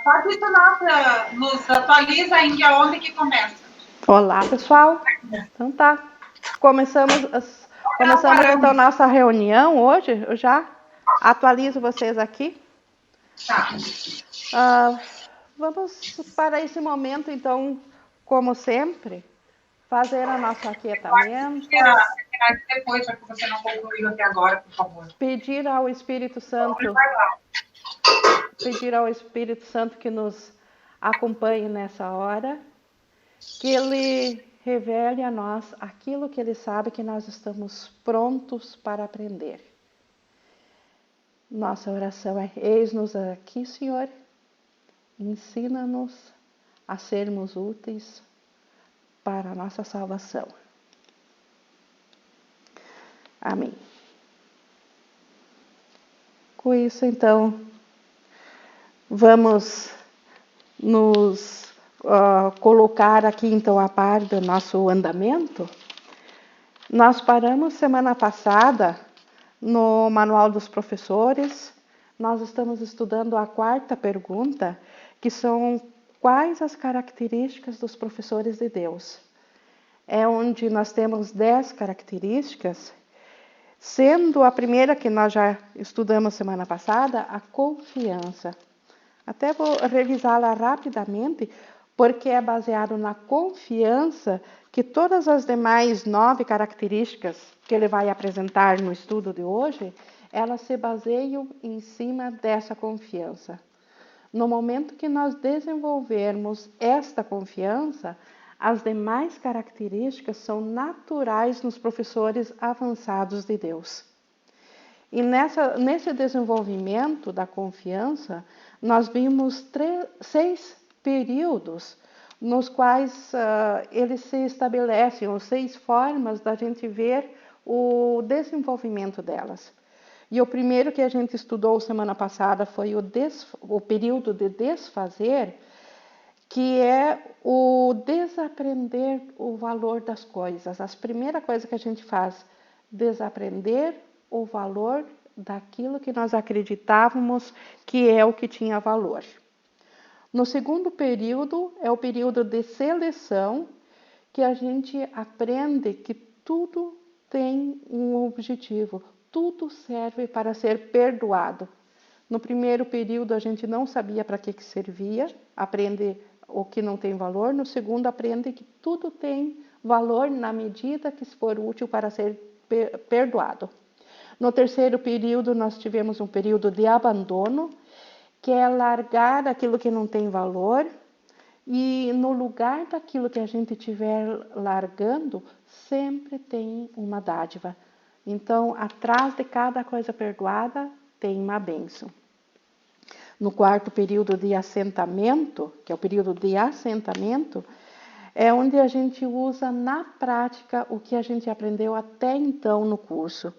Pode nos atualiza em que onde que começa. Olá, pessoal. Então tá. Começamos então nossa reunião hoje. Eu já atualizo vocês aqui. Tá. Vamos para esse momento, então, como sempre, fazer o nosso aquietamento. Depois, já que você não concluiu até agora, por favor. Pedir ao Espírito Santo que nos acompanhe nessa hora, que Ele revele a nós aquilo que Ele sabe que nós estamos prontos para aprender. Nossa oração é: eis-nos aqui, Senhor, ensina-nos a sermos úteis para a nossa salvação. Amém. Com isso, então, vamos nos colocar aqui, então, a par do nosso andamento. Nós paramos semana passada no Manual dos Professores. Nós estamos estudando a 4ª pergunta, que são: quais as características dos professores de Deus? É onde nós temos 10 características, sendo a primeira que nós já estudamos semana passada, a confiança. Até vou revisá-la rapidamente, porque é baseado na confiança que todas as demais 9 características que ele vai apresentar no estudo de hoje, elas se baseiam em cima dessa confiança. No momento que nós desenvolvermos esta confiança, as demais características são naturais nos professores avançados de Deus. E nesse desenvolvimento da confiança, nós vimos 6 períodos nos quais eles se estabelecem, ou 6 formas da gente ver o desenvolvimento delas. E o primeiro que a gente estudou semana passada foi o período de desfazer, que é o desaprender o valor das coisas. A primeira coisa que a gente faz, desaprender o valor daquilo que nós acreditávamos que é o que tinha valor. No segundo período, é o período de seleção, que a gente aprende que tudo tem um objetivo, tudo serve para ser perdoado. No primeiro período, a gente não sabia para que servia, aprende o que não tem valor. No segundo, aprende que tudo tem valor na medida que for útil para ser perdoado. No terceiro período, nós tivemos um período de abandono, que é largar aquilo que não tem valor, e no lugar daquilo que a gente estiver largando, sempre tem uma dádiva. Então, atrás de cada coisa perdoada, tem uma bênção. No quarto período de assentamento, que é o período de assentamento, é onde a gente usa na prática o que a gente aprendeu até então no curso.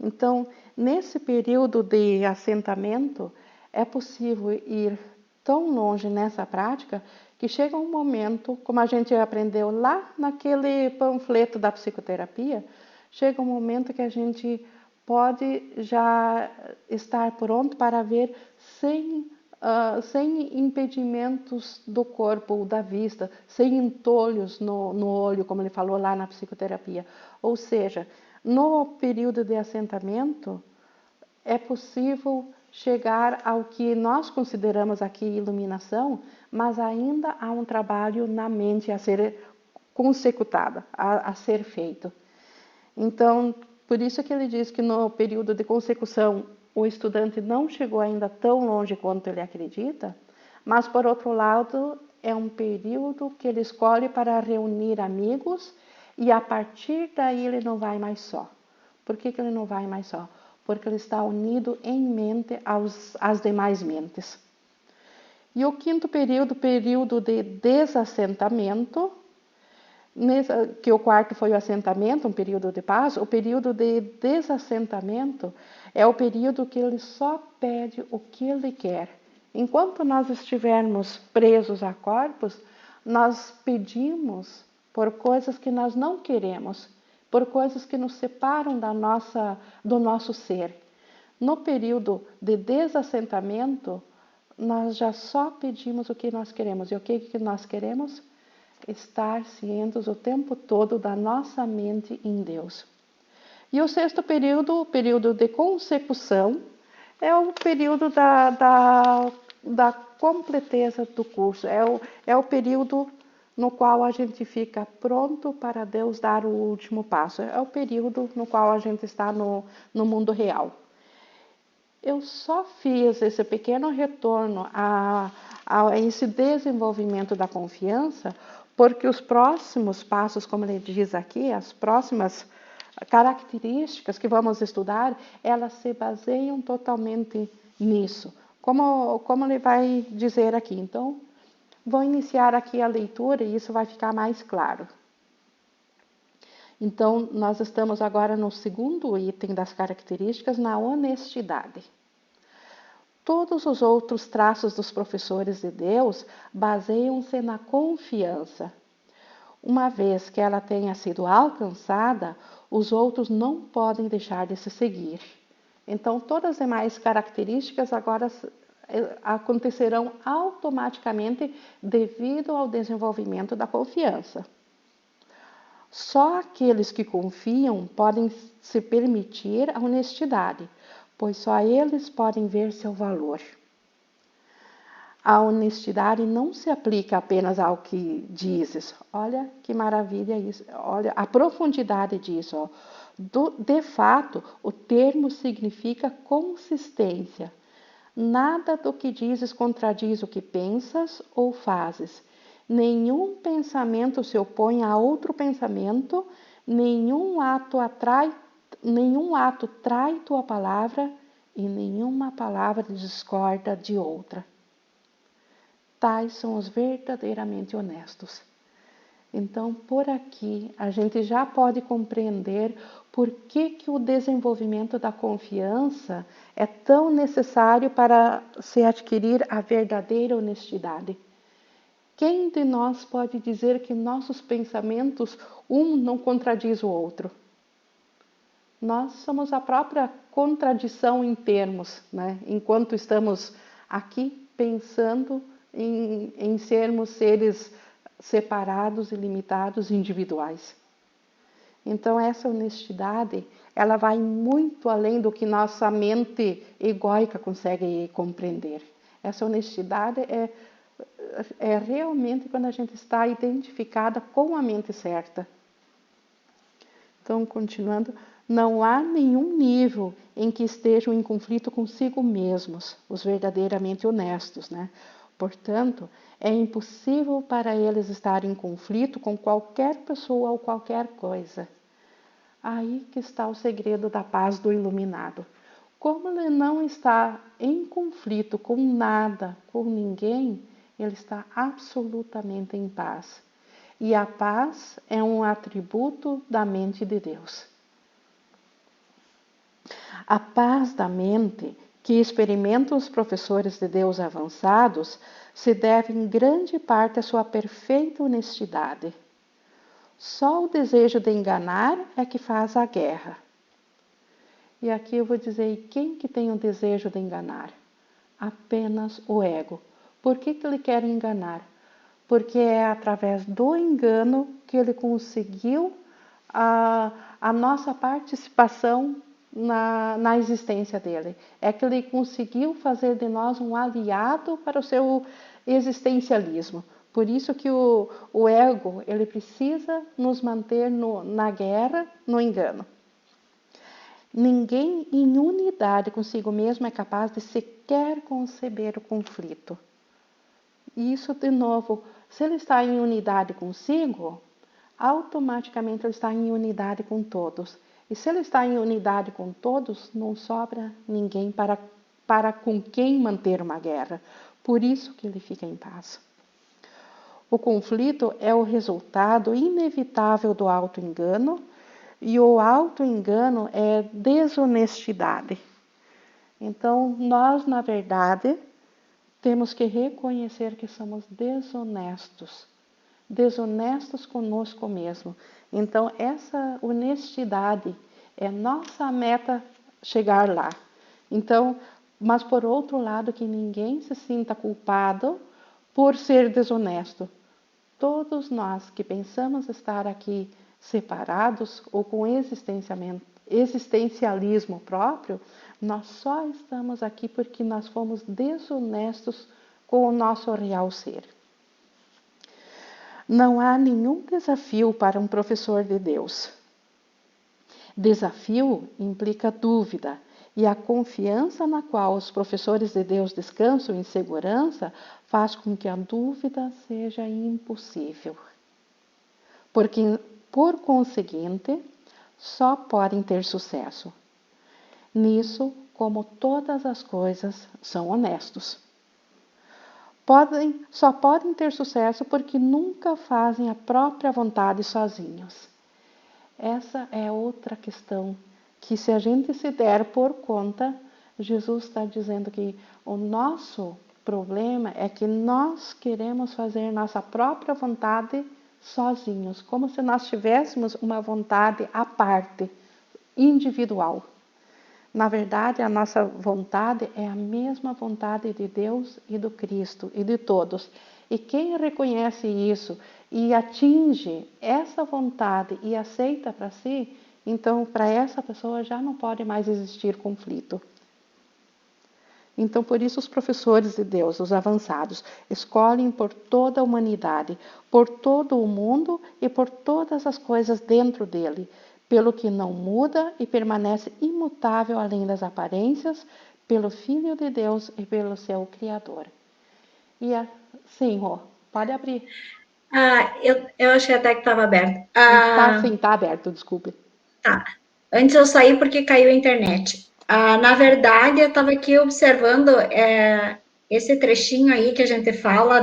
Então, nesse período de assentamento, é possível ir tão longe nessa prática que chega um momento, como a gente aprendeu lá naquele panfleto da psicoterapia, chega um momento que a gente pode já estar pronto para ver sem impedimentos do corpo ou da vista, sem entolhos no olho, como ele falou lá na psicoterapia. Ou seja, no período de assentamento, é possível chegar ao que nós consideramos aqui iluminação, mas ainda há um trabalho na mente a ser consecutado, a ser feito. Então, por isso que ele diz que no período de consecução o estudante não chegou ainda tão longe quanto ele acredita, mas, por outro lado, é um período que ele escolhe para reunir amigos e, a partir daí, ele não vai mais só. Por que ele não vai mais só? Porque ele está unido em mente às demais mentes. E o quinto período, período de desassentamento, que o quarto foi o assentamento, um período de paz, o período de desassentamento é o período que ele só pede o que ele quer. Enquanto nós estivermos presos a corpos, nós pedimos por coisas que nós não queremos, por coisas que nos separam do nosso ser. No período de desassentamento, nós já só pedimos o que nós queremos. E o que nós queremos? Estar cientes o tempo todo da nossa mente em Deus. E o sexto período, o período de consecução, é o período da completeza do curso. É o período no qual a gente fica pronto para Deus dar o último passo. É o período no qual a gente está no mundo real. Eu só fiz esse pequeno retorno a esse desenvolvimento da confiança, porque os próximos passos, como ele diz aqui, as próximas características que vamos estudar, elas se baseiam totalmente nisso. Como ele vai dizer aqui. Então, vou iniciar aqui a leitura e isso vai ficar mais claro. Então, nós estamos agora no segundo item das características, na honestidade. Todos os outros traços dos professores de Deus baseiam-se na confiança. Uma vez que ela tenha sido alcançada, os outros não podem deixar de se seguir. Então, todas as demais características agora acontecerão automaticamente devido ao desenvolvimento da confiança. Só aqueles que confiam podem se permitir a honestidade, pois só eles podem ver seu valor. A honestidade não se aplica apenas ao que dizes. Olha que maravilha isso. Olha a profundidade disso. Ó. De fato, o termo significa consistência. Nada do que dizes contradiz o que pensas ou fazes. Nenhum pensamento se opõe a outro pensamento, nenhum ato trai tua palavra e nenhuma palavra discorda de outra. Tais são os verdadeiramente honestos. Então, por aqui, a gente já pode compreender por que o desenvolvimento da confiança é tão necessário para se adquirir a verdadeira honestidade. Quem de nós pode dizer que nossos pensamentos, um não contradiz o outro? Nós somos a própria contradição em termos, né? Enquanto estamos aqui pensando em sermos seres separados e limitados, individuais. Então, essa honestidade, ela vai muito além do que nossa mente egóica consegue compreender. Essa honestidade é realmente quando a gente está identificada com a mente certa. Então, continuando, não há nenhum nível em que estejam em conflito consigo mesmos, os verdadeiramente honestos, né? Portanto, é impossível para eles estarem em conflito com qualquer pessoa ou qualquer coisa. Aí que está o segredo da paz do iluminado. Como ele não está em conflito com nada, com ninguém, ele está absolutamente em paz. E a paz é um atributo da mente de Deus. A paz da mente que experimentam os professores de Deus avançados se deve em grande parte à sua perfeita honestidade. Só o desejo de enganar é que faz a guerra. E aqui eu vou dizer, quem que tem o desejo de enganar? Apenas o ego. Por que ele quer enganar? Porque é através do engano que ele conseguiu a nossa participação na existência dele. É que ele conseguiu fazer de nós um aliado para o seu existencialismo. Por isso que o ego, ele precisa nos manter na guerra, no engano. Ninguém em unidade consigo mesmo é capaz de sequer conceber o conflito. E isso, de novo, se ele está em unidade consigo, automaticamente ele está em unidade com todos. E se ele está em unidade com todos, não sobra ninguém para com quem manter uma guerra. Por isso que ele fica em paz. O conflito é o resultado inevitável do auto-engano, e o auto-engano é desonestidade. Então, nós, na verdade, temos que reconhecer que somos desonestos. Desonestos conosco mesmo. Então, essa honestidade é nossa meta chegar lá. Então, mas por outro lado que ninguém se sinta culpado por ser desonesto. Todos nós que pensamos estar aqui separados ou com existencialismo próprio, nós só estamos aqui porque nós fomos desonestos com o nosso real ser. Não há nenhum desafio para um professor de Deus. Desafio implica dúvida, e a confiança na qual os professores de Deus descansam em segurança faz com que a dúvida seja impossível. Porque, por conseguinte, só podem ter sucesso. Nisso, como todas as coisas, são honestos. Só podem ter sucesso porque nunca fazem a própria vontade sozinhos. Essa é outra questão que, se a gente se der por conta, Jesus está dizendo que o nosso problema é que nós queremos fazer nossa própria vontade sozinhos, como se nós tivéssemos uma vontade à parte, individual. Na verdade, a nossa vontade é a mesma vontade de Deus e do Cristo e de todos. E quem reconhece isso e atinge essa vontade e aceita para si, então para essa pessoa já não pode mais existir conflito. Então, por isso, os professores de Deus, os avançados, escolhem por toda a humanidade, por todo o mundo e por todas as coisas dentro dele, pelo que não muda e permanece imutável além das aparências, pelo Filho de Deus e pelo seu Criador. E sim, Rô, pode abrir. Eu achei até que estava aberto. Sim, está aberto, desculpe. Tá. Antes eu saí porque caiu a internet. Na verdade, eu estava aqui observando esse trechinho aí que a gente fala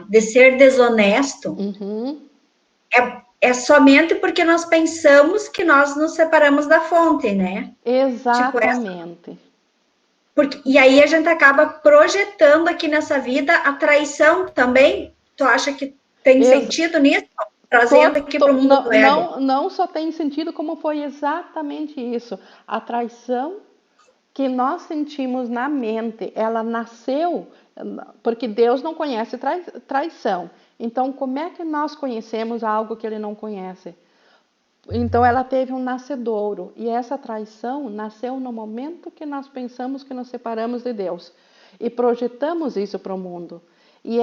de ser desonesto. Uhum. É somente porque nós pensamos que nós nos separamos da fonte, né? Exatamente. E aí a gente acaba projetando aqui nessa vida a traição também. Tu acha que tem sentido nisso? Trazendo aqui para o mundo do ego. Não só tem sentido, como foi exatamente isso. A traição que nós sentimos na mente, ela nasceu, porque Deus não conhece traição. Então, como é que nós conhecemos algo que ele não conhece? Então, ela teve um nascedouro, e essa traição nasceu no momento que nós pensamos que nos separamos de Deus, e projetamos isso para o mundo. E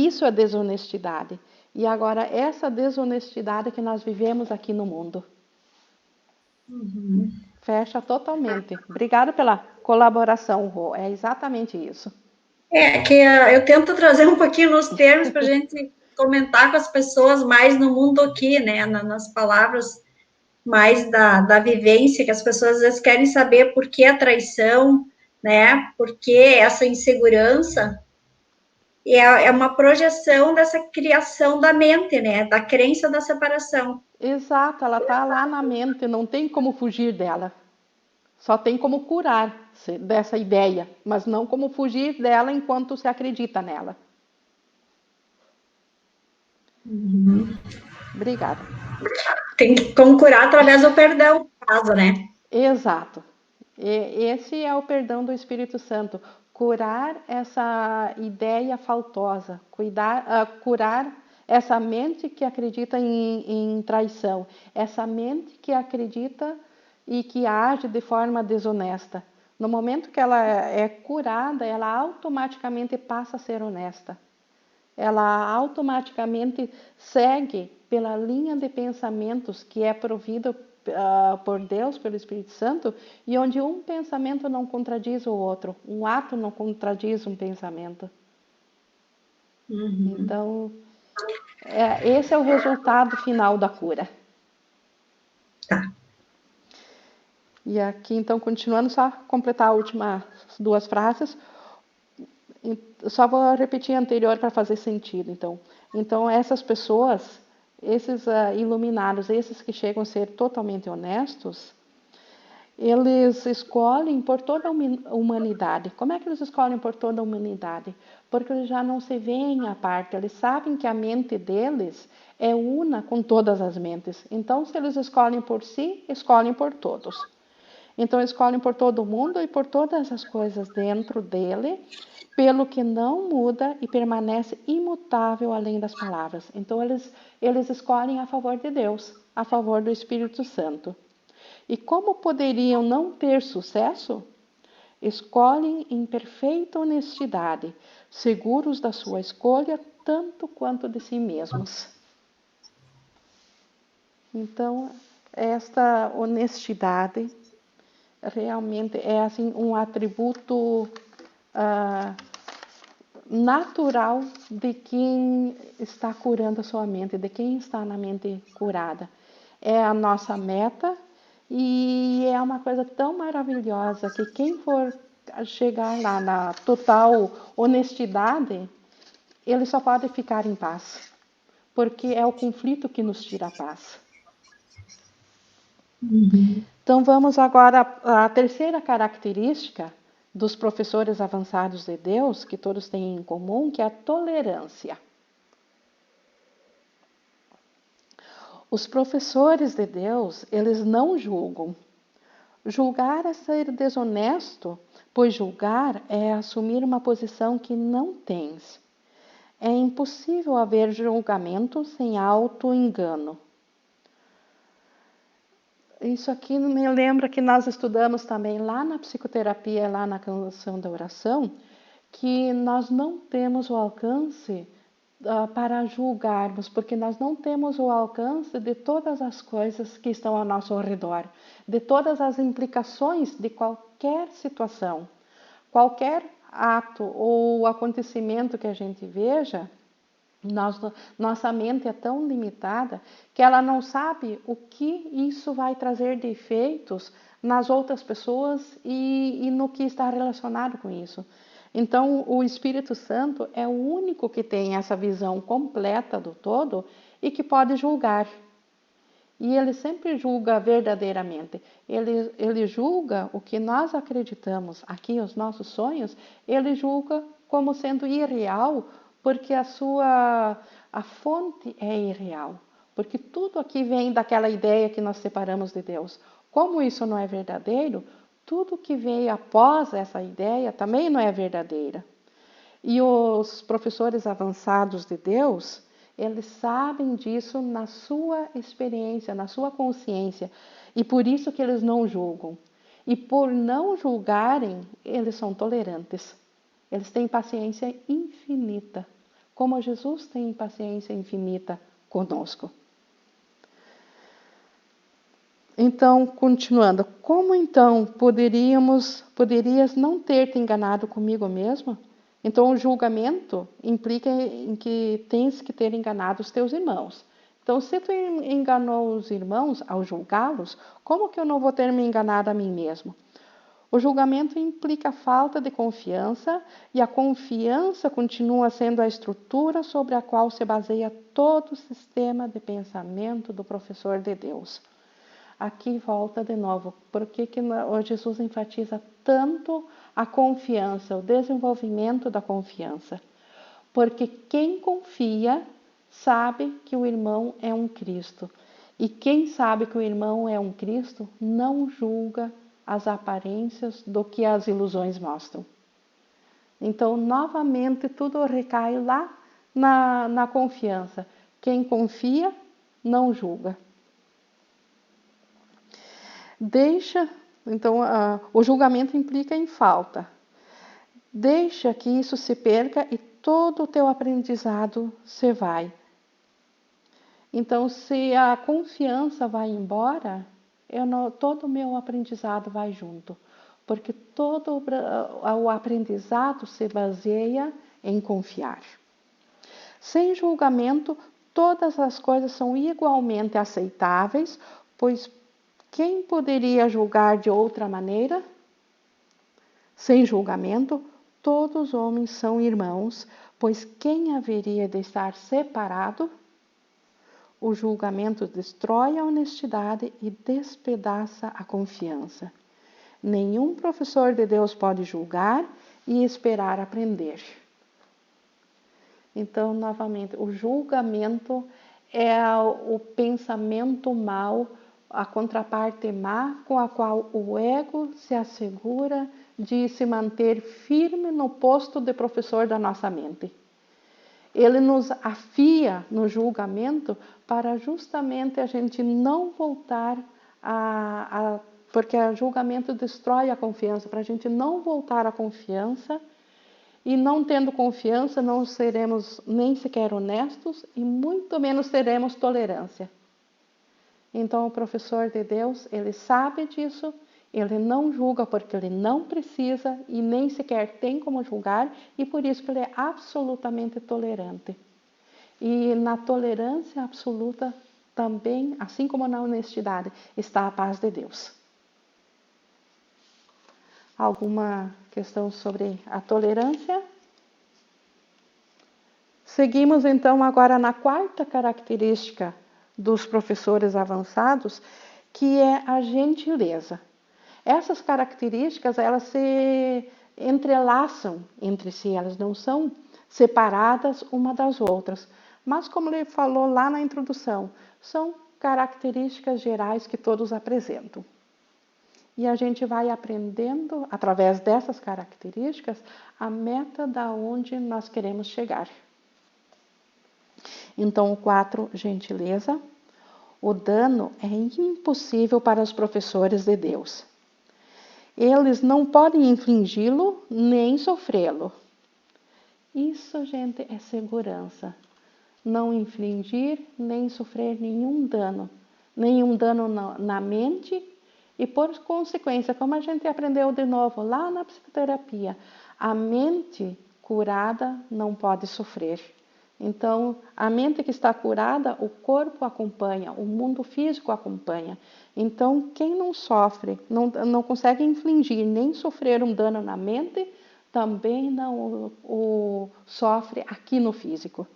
isso é desonestidade. E agora, essa desonestidade que nós vivemos aqui no mundo. Uhum. Fecha totalmente. Obrigada pela colaboração, Rô. É exatamente isso. Eu tento trazer um pouquinho nos termos para a gente comentar com as pessoas mais no mundo aqui, né? Nas palavras mais da vivência, que as pessoas às vezes querem saber por que a traição, né? Por que essa insegurança. E é uma projeção dessa criação da mente, né? Da crença da separação. Exato, ela está lá na mente, não tem como fugir dela. Só tem como curar-se dessa ideia, mas não como fugir dela enquanto se acredita nela. Uhum. Obrigada. Tem que curar através do perdão, no caso, né? Exato. Esse é o perdão do Espírito Santo. Curar essa ideia faltosa, curar essa mente que acredita em traição, essa mente que acredita e que age de forma desonesta. No momento que ela é curada, ela automaticamente passa a ser honesta. Ela automaticamente segue pela linha de pensamentos que é provida por Deus, pelo Espírito Santo, e onde um pensamento não contradiz o outro, um ato não contradiz um pensamento. Uhum. Então, esse é o resultado final da cura. Tá. E aqui, então, continuando, só completar as últimas duas frases. Só vou repetir a anterior para fazer sentido. Então essas pessoas, esses iluminados, esses que chegam a ser totalmente honestos, eles escolhem por toda a humanidade. Como é que eles escolhem por toda a humanidade? Porque eles já não se veem à parte, eles sabem que a mente deles é una com todas as mentes. Então, se eles escolhem por si, escolhem por todos. Então escolhem por todo mundo e por todas as coisas dentro dele, pelo que não muda e permanece imutável além das palavras. Então eles escolhem a favor de Deus, a favor do Espírito Santo. E como poderiam não ter sucesso? Escolhem em perfeita honestidade, seguros da sua escolha tanto quanto de si mesmos. Então, esta honestidade realmente é assim um atributo natural de quem está curando a sua mente, de quem está na mente curada. É a nossa meta e é uma coisa tão maravilhosa que quem for chegar lá na total honestidade, ele só pode ficar em paz, porque é o conflito que nos tira a paz. Então vamos agora à terceira característica dos professores avançados de Deus, que todos têm em comum, que é a tolerância. Os professores de Deus, eles não julgam. Julgar é ser desonesto, pois julgar é assumir uma posição que não tens. É impossível haver julgamento sem auto-engano. Isso aqui me lembra que nós estudamos também lá na psicoterapia, lá na canção da oração, que nós não temos o alcance para julgarmos, porque nós não temos o alcance de todas as coisas que estão ao nosso redor, de todas as implicações de qualquer situação, qualquer ato ou acontecimento que a gente veja. Nossa mente é tão limitada que ela não sabe o que isso vai trazer de efeitos nas outras pessoas e no que está relacionado com isso. Então, o Espírito Santo é o único que tem essa visão completa do todo e que pode julgar. E ele sempre julga verdadeiramente. Ele julga o que nós acreditamos, aqui os nossos sonhos, ele julga como sendo irreal, porque a fonte é irreal. Porque tudo aqui vem daquela ideia que nós separamos de Deus. Como isso não é verdadeiro, tudo que veio após essa ideia também não é verdadeira. E os professores avançados de Deus, eles sabem disso na sua experiência, na sua consciência. E por isso que eles não julgam. E por não julgarem, eles são tolerantes. Eles têm paciência infinita, como Jesus tem paciência infinita conosco. Então, continuando, como então poderias não ter te enganado comigo mesmo? Então, o julgamento implica em que tens que ter enganado os teus irmãos. Então, se tu enganou os irmãos ao julgá-los, como que eu não vou ter me enganado a mim mesmo? O julgamento implica falta de confiança, e a confiança continua sendo a estrutura sobre a qual se baseia todo o sistema de pensamento do professor de Deus. Aqui volta de novo, por que Jesus enfatiza tanto a confiança, o desenvolvimento da confiança? Porque quem confia sabe que o irmão é um Cristo. E quem sabe que o irmão é um Cristo não julga as aparências do que as ilusões mostram. Então, novamente, tudo recai lá na confiança. Quem confia não julga. Então, o julgamento implica em falta. Deixa que isso se perca e todo o teu aprendizado se vai. Então, se a confiança vai embora, todo o meu aprendizado vai junto. Porque todo o aprendizado se baseia em confiar. Sem julgamento, todas as coisas são igualmente aceitáveis, pois quem poderia julgar de outra maneira? Sem julgamento, todos os homens são irmãos, pois quem haveria de estar separado? O julgamento destrói a honestidade e despedaça a confiança. Nenhum professor de Deus pode julgar e esperar aprender. Então, novamente, o julgamento é o pensamento mau a contraparte má com a qual o ego se assegura de se manter firme no posto de professor da nossa mente. Ele nos afia no julgamento para justamente a gente não voltar porque o julgamento destrói a confiança, para a gente não voltar à confiança, e não tendo confiança não seremos nem sequer honestos e muito menos teremos tolerância. Então o professor de Deus, ele sabe disso, ele não julga porque ele não precisa e nem sequer tem como julgar, e por isso que ele é absolutamente tolerante. E na tolerância absoluta também, assim como na honestidade, está a paz de Deus. Alguma questão sobre a tolerância? Seguimos então agora na quarta característica dos professores avançados, que é a gentileza. Essas características, elas se entrelaçam entre si, elas não são separadas uma das outras. Mas, como ele falou lá na introdução, são características gerais que todos apresentam. E a gente vai aprendendo, através dessas características, a meta da onde nós queremos chegar. Então, o 4, gentileza. O dano é impossível para os professores de Deus. Eles não podem infligi-lo nem sofrê-lo. Isso, gente, é segurança. Não infligir nem sofrer nenhum dano na mente e, por consequência, como a gente aprendeu de novo lá na psicoterapia, a mente curada não pode sofrer. Então, a mente que está curada, o corpo acompanha, o mundo físico acompanha. Então, quem não sofre, não consegue infligir nem sofrer um dano na mente, também não o sofre aqui no físico.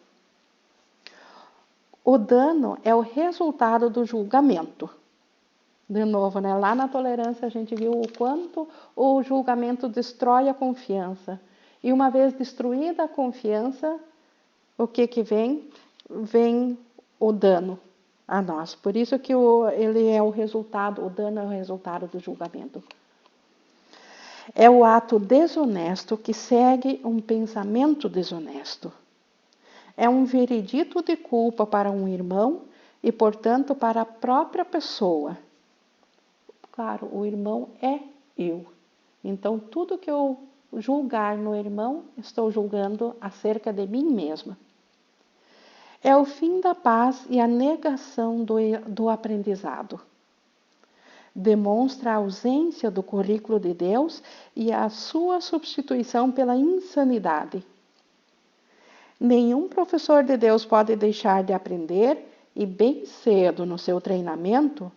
O dano é o resultado do julgamento. De novo, né? Lá na tolerância a gente viu o quanto o julgamento destrói a confiança. E uma vez destruída a confiança, o que vem? Vem o dano a nós. Por isso que ele é o resultado, o dano é o resultado do julgamento. É o ato desonesto que segue um pensamento desonesto. É um veredito de culpa para um irmão e, portanto, para a própria pessoa. Claro, o irmão é eu. Então, tudo que eu julgar no irmão, estou julgando acerca de mim mesma. É o fim da paz e a negação do aprendizado. Demonstra a ausência do currículo de Deus e a sua substituição pela insanidade. Nenhum professor de Deus pode deixar de aprender, e bem cedo no seu treinamento,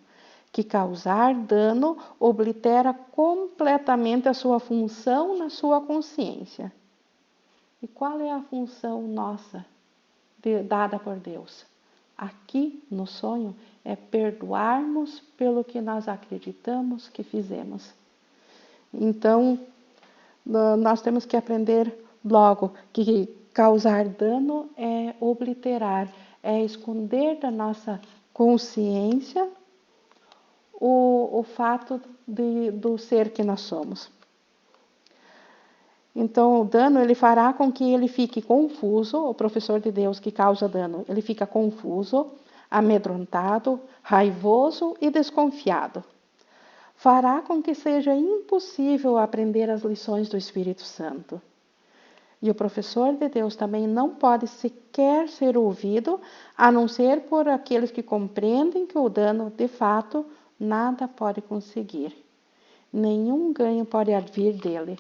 que causar dano oblitera completamente a sua função na sua consciência. E qual é a função nossa, dada por Deus? Aqui no sonho é perdoar-nos pelo que nós acreditamos que fizemos. Então, nós temos que aprender logo que causar dano é obliterar, é esconder da nossa consciência o fato do ser que nós somos. Então, o dano ele fará com que ele fique confuso, o professor de Deus que causa dano, ele fica confuso, amedrontado, raivoso e desconfiado. Fará com que seja impossível aprender as lições do Espírito Santo. E o professor de Deus também não pode sequer ser ouvido, a não ser por aqueles que compreendem que o dano, de fato, nada pode conseguir. Nenhum ganho pode advir dele.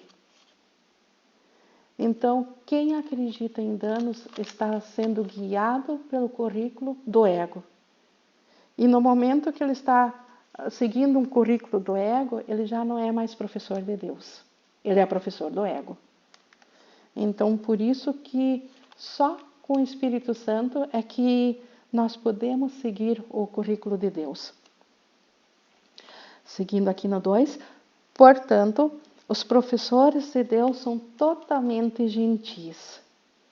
Então, quem acredita em danos está sendo guiado pelo currículo do ego. E no momento que ele está seguindo um currículo do ego, ele já não é mais professor de Deus. Ele é professor do ego. Então, por isso que só com o Espírito Santo é que nós podemos seguir o currículo de Deus. Seguindo aqui no 2, portanto, os professores de Deus são totalmente gentis.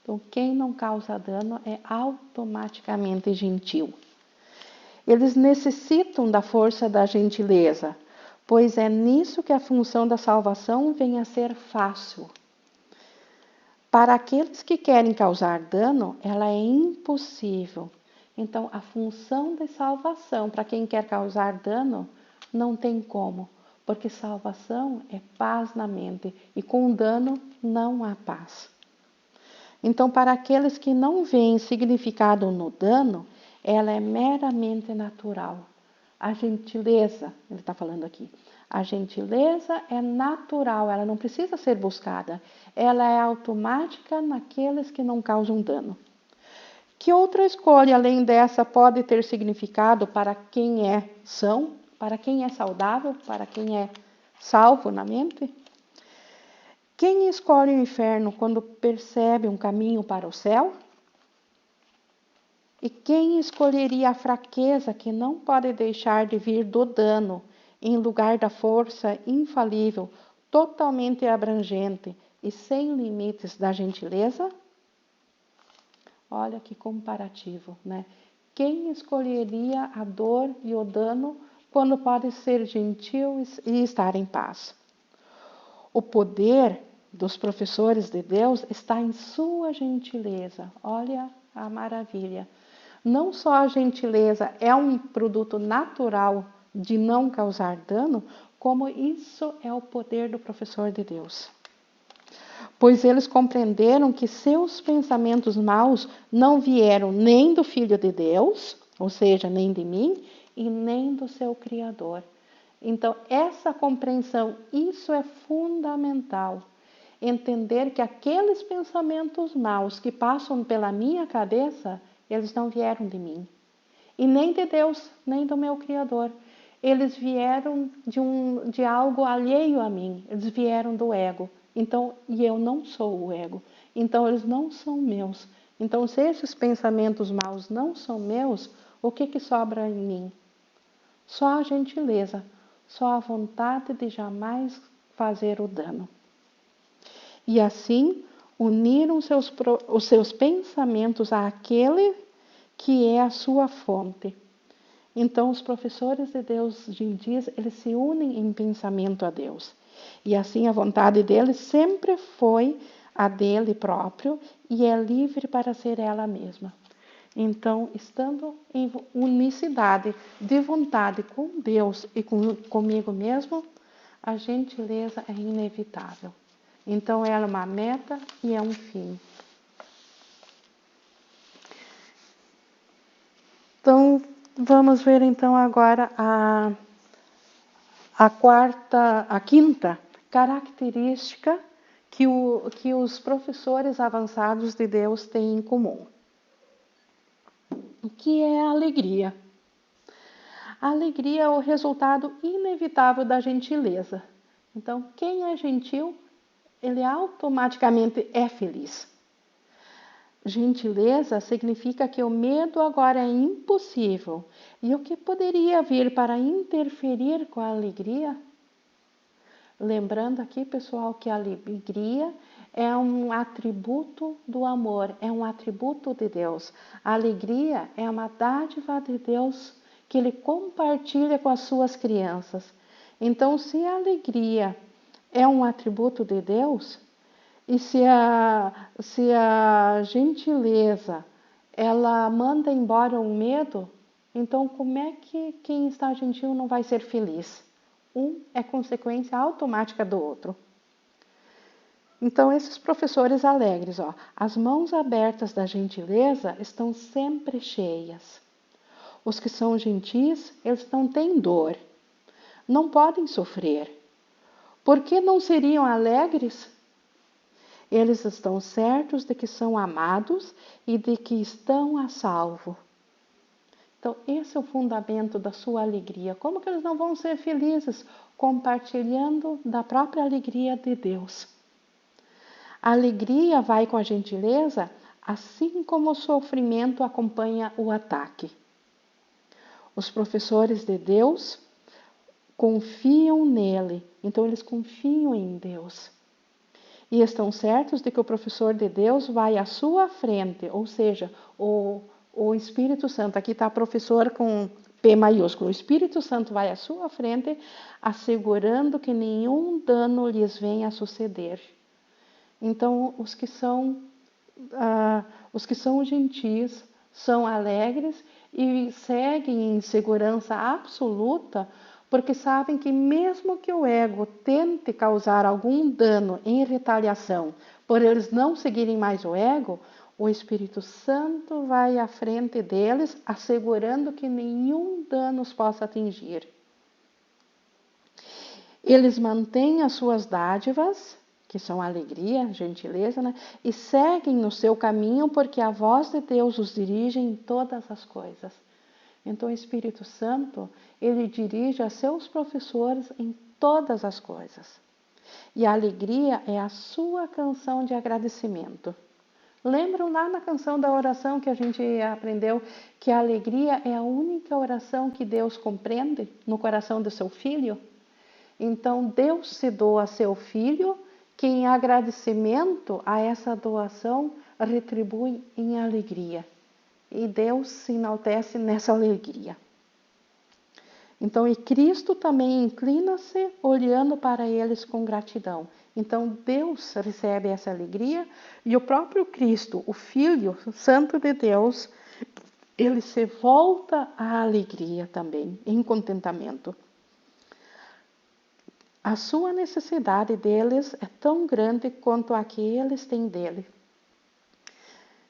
Então, quem não causa dano é automaticamente gentil. Eles necessitam da força da gentileza, pois é nisso que a função da salvação vem a ser fácil. Para aqueles que querem causar dano, ela é impossível. Então, a função da salvação, para quem quer causar dano, não tem como, porque salvação é paz na mente, e com dano não há paz. Então, para aqueles que não veem significado no dano, ela é meramente natural. A gentileza, ele está falando aqui, a gentileza é natural, ela não precisa ser buscada. Ela é automática naqueles que não causam dano. Que outra escolha, além dessa, pode ter significado para quem é são, para quem é saudável, para quem é salvo na mente? Quem escolhe o inferno quando percebe um caminho para o céu? E quem escolheria a fraqueza que não pode deixar de vir do dano, em lugar da força infalível, totalmente abrangente e sem limites da gentileza? Olha que comparativo, né? Quem escolheria a dor e o dano quando pode ser gentil e estar em paz? O poder dos professores de Deus está em sua gentileza. Olha a maravilha. Não só a gentileza é um produto natural de não causar dano, como isso é o poder do professor de Deus. Pois eles compreenderam que seus pensamentos maus não vieram nem do Filho de Deus, ou seja, nem de mim, e nem do seu Criador. Então, essa compreensão, isso é fundamental. Entender que aqueles pensamentos maus que passam pela minha cabeça, eles não vieram de mim. E nem de Deus, nem do meu Criador. Eles vieram de algo alheio a mim. Eles vieram do ego. Então, e eu não sou o ego. Então, eles não são meus. Então, se esses pensamentos maus não são meus, o que sobra em mim? Só a gentileza, só a vontade de jamais fazer o dano. E assim, uniram os seus pensamentos àquele que é a sua fonte. Então, os professores de Deus gentis, eles se unem em pensamento a Deus. E assim, a vontade deles sempre foi a dele próprio e é livre para ser ela mesma. Então, estando em unicidade de vontade com Deus e comigo mesmo, a gentileza é inevitável. Então, ela é uma meta e é um fim. Então, vamos ver então agora a quinta característica que os professores avançados de Deus têm em comum, que é a alegria. A alegria é o resultado inevitável da gentileza. Então, quem é gentil, ele automaticamente é feliz. Gentileza significa que o medo agora é impossível. E o que poderia vir para interferir com a alegria? Lembrando aqui, pessoal, que a alegria é um atributo do amor, é um atributo de Deus. A alegria é uma dádiva de Deus que Ele compartilha com as suas crianças. Então, se a alegria é um atributo de Deus, e se a gentileza, ela manda embora o medo, então como é que quem está gentil não vai ser feliz? Um é consequência automática do outro. Então, esses professores alegres, as mãos abertas da gentileza estão sempre cheias. Os que são gentis, eles não têm dor, não podem sofrer. Por que não seriam alegres? Eles estão certos de que são amados e de que estão a salvo. Então, esse é o fundamento da sua alegria. Como que eles não vão ser felizes? Compartilhando da própria alegria de Deus. A alegria vai com a gentileza, assim como o sofrimento acompanha o ataque. Os professores de Deus confiam nele, então eles confiam em Deus. E estão certos de que o professor de Deus vai à sua frente, ou seja, o Espírito Santo, aqui está professor com P maiúsculo. O Espírito Santo vai à sua frente, assegurando que nenhum dano lhes venha a suceder. Então, os que são gentis são alegres e seguem em segurança absoluta, porque sabem que mesmo que o ego tente causar algum dano em retaliação, por eles não seguirem mais o ego, o Espírito Santo vai à frente deles, assegurando que nenhum dano os possa atingir. Eles mantêm as suas dádivas, que são alegria, gentileza, né? E seguem no seu caminho, porque a voz de Deus os dirige em todas as coisas. Então, o Espírito Santo, ele dirige a seus professores em todas as coisas. E a alegria é a sua canção de agradecimento. Lembram lá na canção da oração que a gente aprendeu que a alegria é a única oração que Deus compreende no coração do seu filho? Então, Deus se doa a seu filho, que em agradecimento a essa doação retribui em alegria. E Deus se enaltece nessa alegria. Então, e Cristo também inclina-se olhando para eles com gratidão. Então, Deus recebe essa alegria e o próprio Cristo, o Filho Santo de Deus, ele se volta à alegria também, em contentamento. A sua necessidade deles é tão grande quanto a que eles têm dele.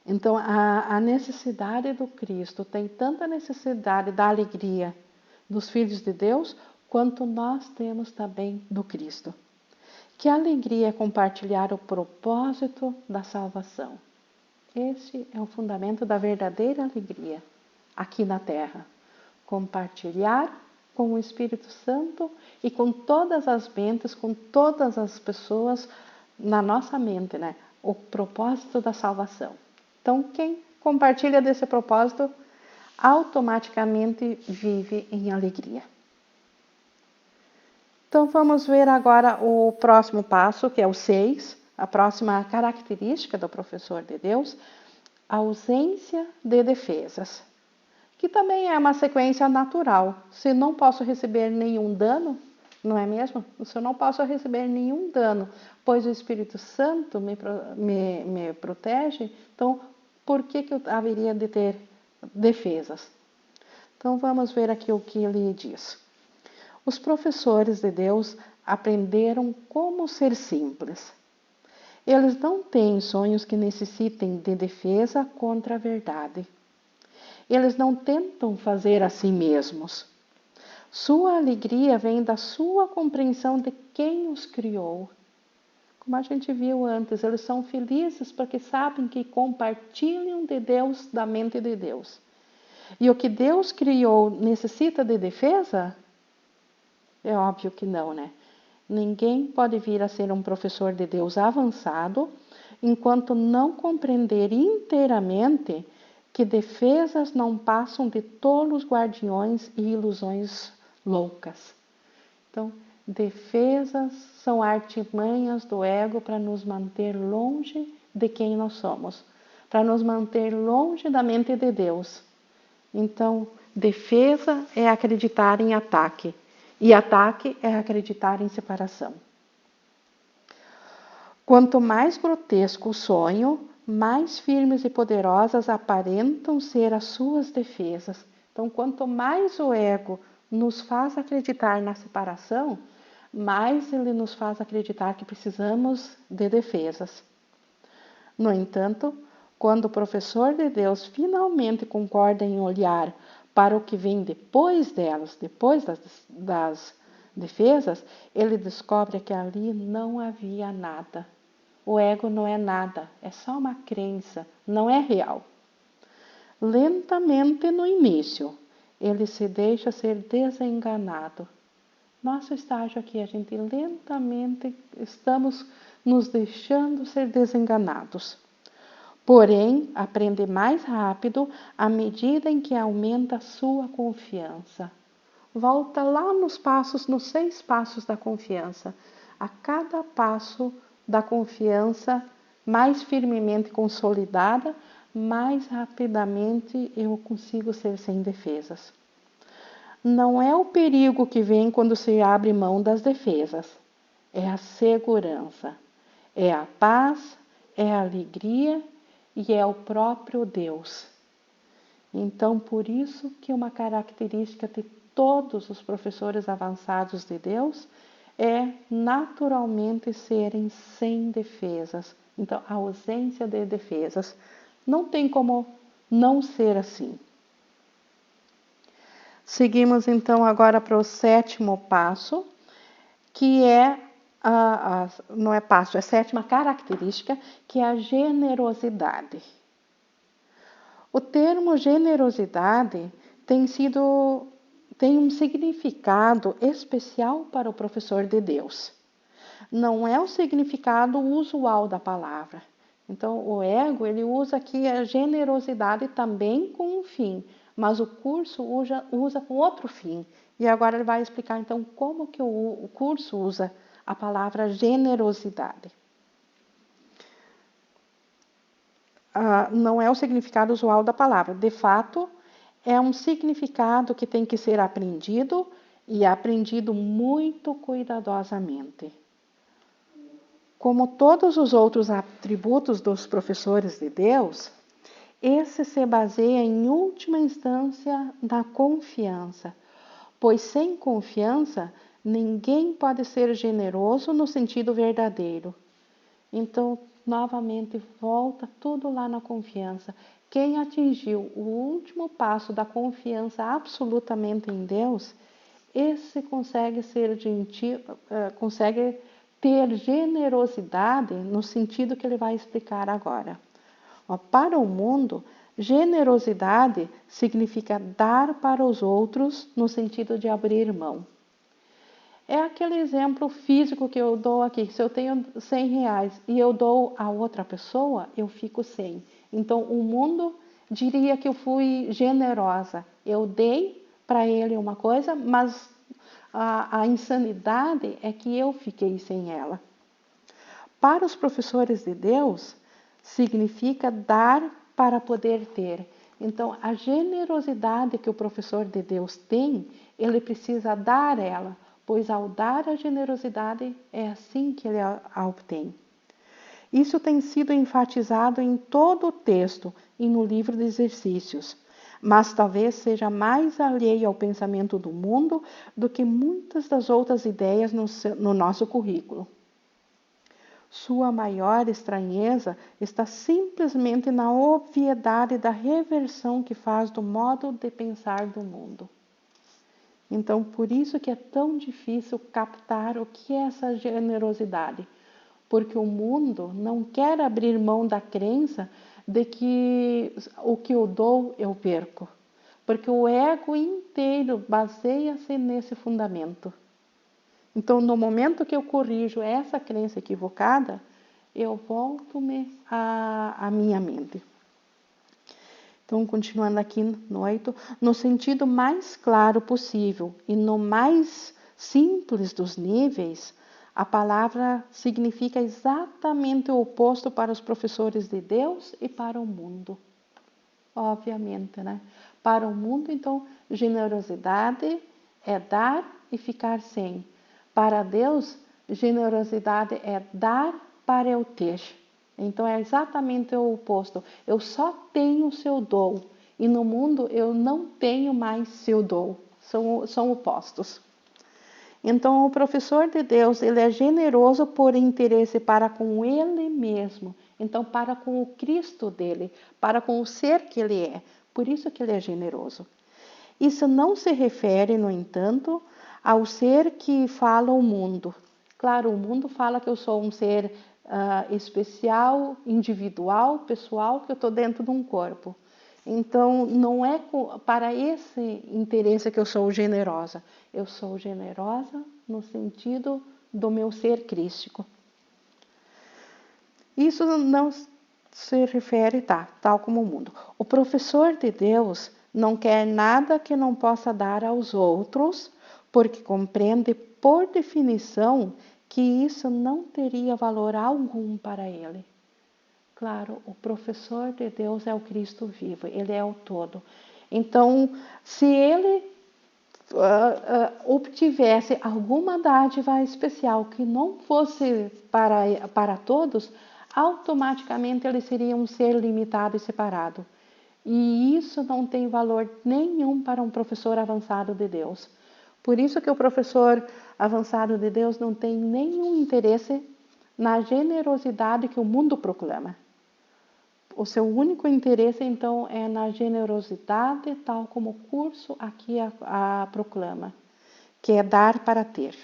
Então, a necessidade do Cristo tem tanta necessidade da alegria dos filhos de Deus, quanto nós temos também do Cristo. Que alegria é compartilhar o propósito da salvação. Esse é o fundamento da verdadeira alegria aqui na Terra. Compartilhar com o Espírito Santo e com todas as mentes, com todas as pessoas na nossa mente, né? O propósito da salvação. Então, quem compartilha desse propósito, automaticamente vive em alegria. Então, vamos ver agora o próximo passo, que é o 6, a próxima característica do professor de Deus, a ausência de defesas, que também é uma sequência natural. Se não posso receber nenhum dano, não é mesmo? Se eu não posso receber nenhum dano, pois o Espírito Santo me protege, então, por que eu haveria de ter defesas? Então, vamos ver aqui o que ele diz. Os professores de Deus aprenderam como ser simples. Eles não têm sonhos que necessitem de defesa contra a verdade. Eles não tentam fazer a si mesmos. Sua alegria vem da sua compreensão de quem os criou. Como a gente viu antes, eles são felizes porque sabem que compartilham de Deus, da mente de Deus. E o que Deus criou necessita de defesa? É óbvio que não, né? Ninguém pode vir a ser um professor de Deus avançado enquanto não compreender inteiramente que defesas não passam de tolos guardiões e ilusões loucas. Então, defesas são artimanhas do ego para nos manter longe de quem nós somos, para nos manter longe da mente de Deus. Então, defesa é acreditar em ataque, e ataque é acreditar em separação. Quanto mais grotesco o sonho, mais firmes e poderosas aparentam ser as suas defesas. Então, quanto mais o ego nos faz acreditar na separação, mais ele nos faz acreditar que precisamos de defesas. No entanto, quando o professor de Deus finalmente concorda em olhar para o que vem depois delas, depois das defesas, ele descobre que ali não havia nada. O ego não é nada, é só uma crença, não é real. Lentamente no início, ele se deixa ser desenganado. Nosso estágio aqui, a gente lentamente estamos nos deixando ser desenganados. Porém, aprende mais rápido à medida em que aumenta a sua confiança. Volta lá nos 6 passos da confiança. A cada passo da confiança mais firmemente consolidada, mais rapidamente eu consigo ser sem defesas. não é o perigo que vem quando se abre mão das defesas, é a segurança, é a paz, é a alegria e é o próprio Deus. Então, por isso que uma característica de todos os professores avançados de Deus é naturalmente serem sem defesas. Então, a ausência de defesas. Não tem como não ser assim. Seguimos então agora para o 7º passo, que é, não é passo, é a 7ª característica, que é a generosidade. O termo generosidade tem um significado especial para o professor de Deus. Não é o significado usual da palavra. Então, o ego, ele usa aqui a generosidade também com um fim, mas o curso usa com outro fim. E agora ele vai explicar, então, como que o curso usa a palavra generosidade. Não é o significado usual da palavra. De fato, é um significado que tem que ser aprendido e aprendido muito cuidadosamente. Como todos os outros atributos dos professores de Deus, esse se baseia em última instância na confiança, pois sem confiança ninguém pode ser generoso no sentido verdadeiro. Então, novamente, volta tudo lá na confiança. Quem atingiu o último passo da confiança absolutamente em Deus, esse consegue ser gentil, consegue ter generosidade no sentido que ele vai explicar agora. Para o mundo, generosidade significa dar para os outros no sentido de abrir mão. É aquele exemplo físico que eu dou aqui. Se eu tenho R$100 e eu dou a outra pessoa, eu fico sem. Então, o mundo diria que eu fui generosa. Eu dei para ele uma coisa, mas a insanidade é que eu fiquei sem ela. Para os professores de Deus, significa dar para poder ter. Então, a generosidade que o professor de Deus tem, ele precisa dar ela, pois ao dar a generosidade é assim que ele a obtém. Isso tem sido enfatizado em todo o texto e no livro de exercícios, mas talvez seja mais alheio ao pensamento do mundo do que muitas das outras ideias no nosso currículo. Sua maior estranheza está simplesmente na obviedade da reversão que faz do modo de pensar do mundo. Então, por isso que é tão difícil captar o que é essa generosidade, porque o mundo não quer abrir mão da crença de que o que eu dou eu perco, porque o ego inteiro baseia-se nesse fundamento. Então, no momento que eu corrijo essa crença equivocada, eu volto à minha mente. Então, continuando aqui no 8, no sentido mais claro possível e no mais simples dos níveis, a palavra significa exatamente o oposto para os professores de Deus e para o mundo. Obviamente, né? Para o mundo, então, generosidade é dar e ficar sem. Para Deus, generosidade é dar para eu ter. Então, é exatamente o oposto. Eu só tenho se eu dou. E no mundo, eu não tenho mais se eu dou. São opostos. Então, o professor de Deus, ele é generoso por interesse para com ele mesmo. Então, para com o Cristo dele, para com o ser que ele é. Por isso que ele é generoso. Isso não se refere, no entanto, ao ser que fala o mundo. Claro, o mundo fala que eu sou um ser especial, individual, pessoal, que eu estou dentro de um corpo. Então, não é para esse interesse que eu sou generosa. Eu sou generosa no sentido do meu ser crístico. Isso não se refere, tal como o mundo. O professor de Deus não quer nada que não possa dar aos outros, porque compreende, por definição, que isso não teria valor algum para ele. Claro, o professor de Deus é o Cristo vivo, ele é o todo. Então, se ele obtivesse alguma dádiva especial que não fosse para todos, automaticamente ele seria um ser limitado e separado. E isso não tem valor nenhum para um professor avançado de Deus. Por isso que o professor avançado de Deus não tem nenhum interesse na generosidade que o mundo proclama. O seu único interesse, então, é na generosidade, tal como o curso aqui a proclama, que é dar para ter.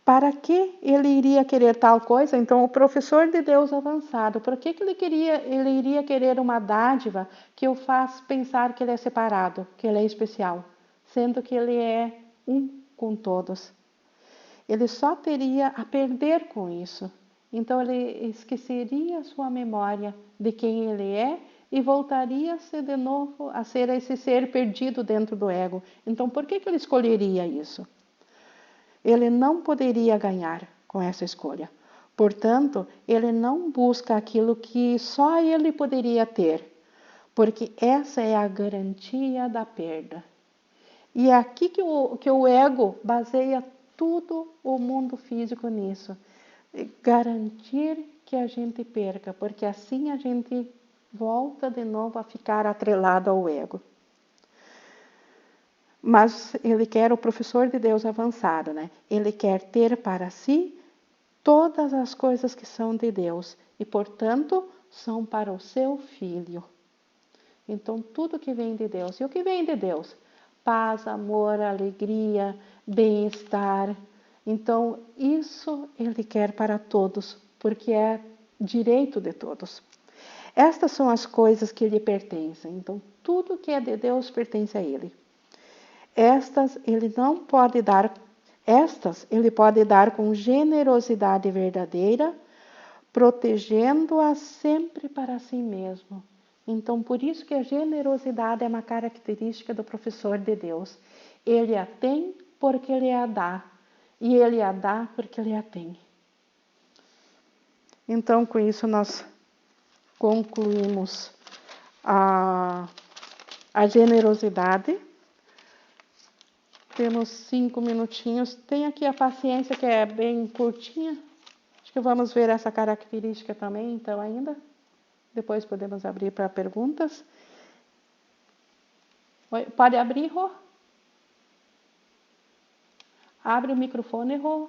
Para que ele iria querer tal coisa? Então, o professor de Deus avançado, por que ele iria querer uma dádiva que o faz pensar que ele é separado, que ele é especial, sendo que ele é um com todos? Ele só teria a perder com isso. Então, ele esqueceria sua memória de quem ele é e voltaria-se de novo a ser esse ser perdido dentro do ego. Então, por que ele escolheria isso? Ele não poderia ganhar com essa escolha. Portanto, ele não busca aquilo que só ele poderia ter, porque essa é a garantia da perda. E é aqui que o ego baseia tudo o mundo físico nisso. Garantir que a gente perca, porque assim a gente volta de novo a ficar atrelado ao ego. Mas ele quer o professor de Deus avançado, né? Ele quer ter para si todas as coisas que são de Deus e, portanto, são para o seu filho. Então, tudo que vem de Deus. E o que vem de Deus? Paz, amor, alegria, bem-estar. Então, isso ele quer para todos, porque é direito de todos. Estas são as coisas que lhe pertencem. Então, tudo que é de Deus pertence a ele. Estas ele pode dar com generosidade verdadeira, protegendo-a sempre para si mesmo. Então, por isso que a generosidade é uma característica do professor de Deus. Ele a tem porque ele a dá, e ele a dá porque ele a tem. Então, com isso nós concluímos a generosidade. Temos 5 minutinhos. Tem aqui a paciência, que é bem curtinha. Acho que vamos ver essa característica também, então, ainda. Depois podemos abrir para perguntas. Pode abrir, Rô? Abre o microfone, Rô.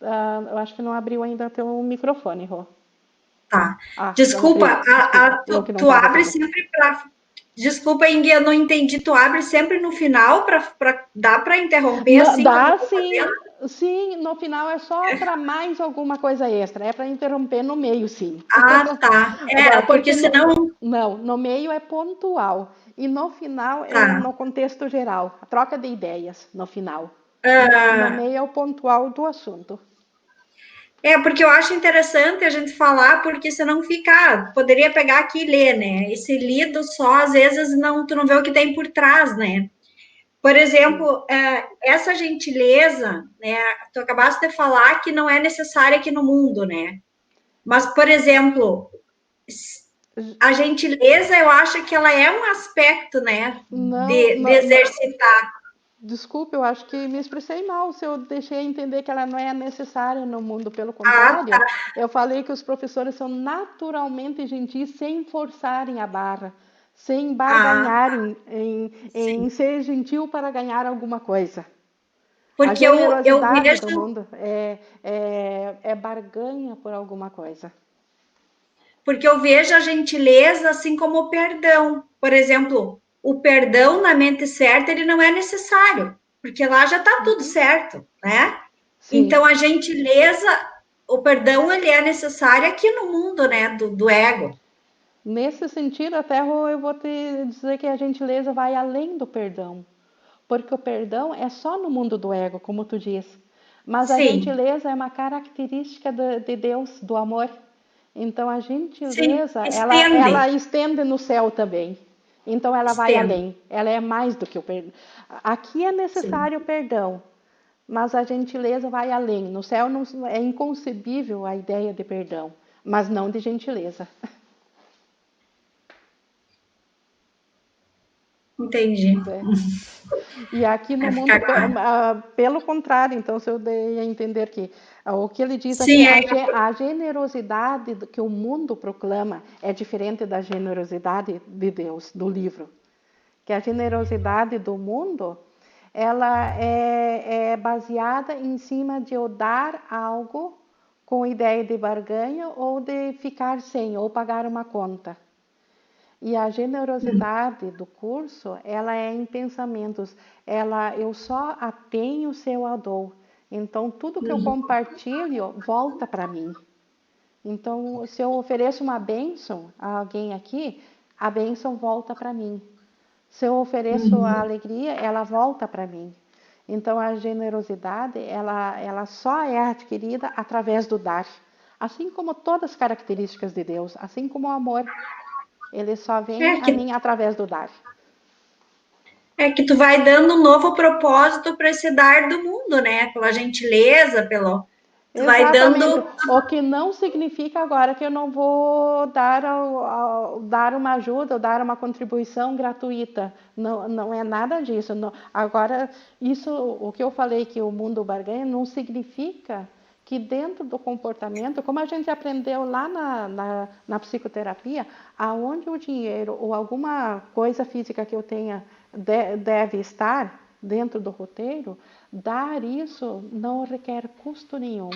Eu acho que não abriu ainda teu microfone, Rô. Tá. Desculpa, tu abre sempre para... Desculpa, Ingrid, eu não entendi. Tu abre sempre no final para dá para interromper assim? Dá, sim. Sim, no final é só para mais alguma coisa extra. É para interromper no meio, sim. Ah, tá. Porque senão... Não, no meio é pontual. E no final é no contexto geral. A troca de ideias no final. No meio é o pontual do assunto. Porque eu acho interessante a gente falar, porque senão fica, poderia pegar aqui e ler, né? Esse lido só, às vezes, tu não vê o que tem por trás, né? Por exemplo, essa gentileza, né? Tu acabaste de falar que não é necessária aqui no mundo, né? Mas, por exemplo, a gentileza, eu acho que ela é um aspecto, né? De exercitar. Desculpe, eu acho que me expressei mal se eu deixei entender que ela não é necessária no mundo. Pelo contrário, eu falei que os professores são naturalmente gentis sem forçarem a barra, sem barganharem em ser gentil para ganhar alguma coisa. Porque a generosidade eu vejo... do mundo é barganha por alguma coisa. Porque eu vejo a gentileza assim como o perdão. Por exemplo, o perdão na mente certa, ele não é necessário, porque lá já está tudo certo, né? Sim. Então, a gentileza, o perdão, ele é necessário aqui no mundo, né, do ego. Nesse sentido, até eu vou te dizer que a gentileza vai além do perdão, porque o perdão é só no mundo do ego, como tu diz. Mas a gentileza é uma característica de Deus, do amor. Então, a gentileza, ela estende no céu também. Então, ela vai além. Ela é mais do que o perdão. Aqui é necessário o perdão, mas a gentileza vai além. No céu é inconcebível a ideia de perdão, mas não de gentileza. Entendi. E aqui no Vai mundo, ficar claro. pelo contrário, então, se eu dei a entender que o que ele diz aqui, Sim, a generosidade que o mundo proclama é diferente da generosidade de Deus, do livro. Que a generosidade do mundo, ela é baseada em cima de eu dar algo com ideia de barganha ou de ficar sem, ou pagar uma conta. E a generosidade do curso, ela é em pensamentos. Eu só a tenho se eu a dou. Então, tudo que eu compartilho volta para mim. Então, se eu ofereço uma bênção a alguém aqui, a bênção volta para mim. Se eu ofereço a alegria, ela volta para mim. Então, a generosidade, ela só é adquirida através do dar. Assim como todas as características de Deus, assim como o amor. Ele só vem a mim através do dar. É que tu vai dando um novo propósito para esse dar do mundo, né? Pela gentileza, tu vai Exatamente. dando. O que não significa agora que eu não vou dar uma ajuda ou dar uma contribuição gratuita. Não, não é nada disso. Não. Agora, o que eu falei que o mundo barganha não significa que dentro do comportamento, como a gente aprendeu lá na psicoterapia, aonde o dinheiro ou alguma coisa física que eu tenha deve estar dentro do roteiro, dar isso não requer custo nenhum.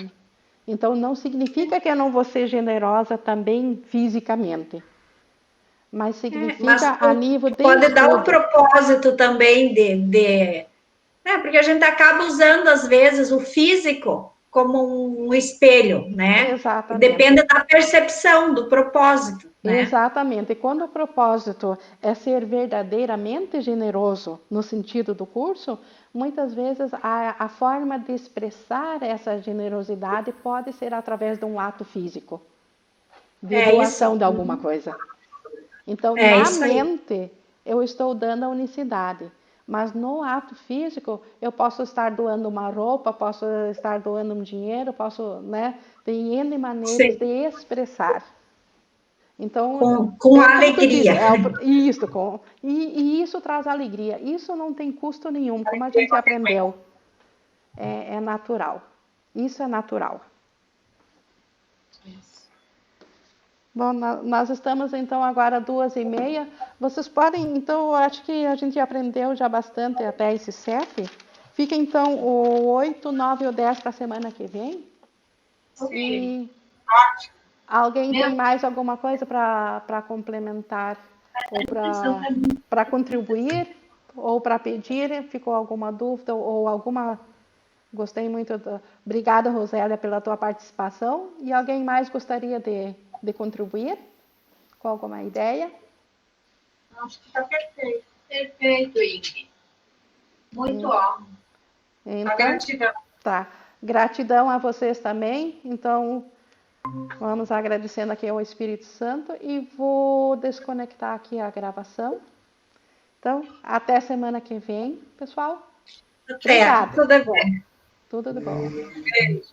Então, não significa que eu não vou ser generosa também fisicamente, mas Mas significa a nível tu de pode dar um estudo. propósito também porque a gente acaba usando, às vezes, o físico como um espelho, né? E Exatamente. depende da percepção, do propósito, né? Exatamente. E quando o propósito é ser verdadeiramente generoso no sentido do curso, muitas vezes a forma de expressar essa generosidade pode ser através de um ato físico, de É isso. doação de alguma coisa. Então, É na isso aí. mente, eu estou dando a unicidade. Mas no ato físico, eu posso estar doando uma roupa, posso estar doando um dinheiro, né? Tem N maneiras Sim. de expressar. Então, Com como tu disse, alegria. e isso traz alegria. Isso não tem custo nenhum, como a gente aprendeu. É natural. Isso é natural. Bom, nós estamos então agora 2h30. Vocês podem, então, eu acho que a gente aprendeu já bastante até esse 7. Fica então o 8, 9 ou 10 para a semana que vem. E alguém tem mais alguma coisa para complementar ou para contribuir ou para pedir? Ficou alguma dúvida ou alguma? Gostei muito. Obrigada, Rosélia, pela tua participação. E alguém mais gostaria de contribuir com alguma ideia? Acho que está perfeito. Perfeito, Ingrid. Muito ótimo. Então, gratidão. Tá. Gratidão a vocês também. Então, vamos agradecendo aqui ao Espírito Santo e vou desconectar aqui a gravação. Então, até semana que vem, pessoal. Até. Obrigada. Tudo bem. Tudo de bom. Beijo.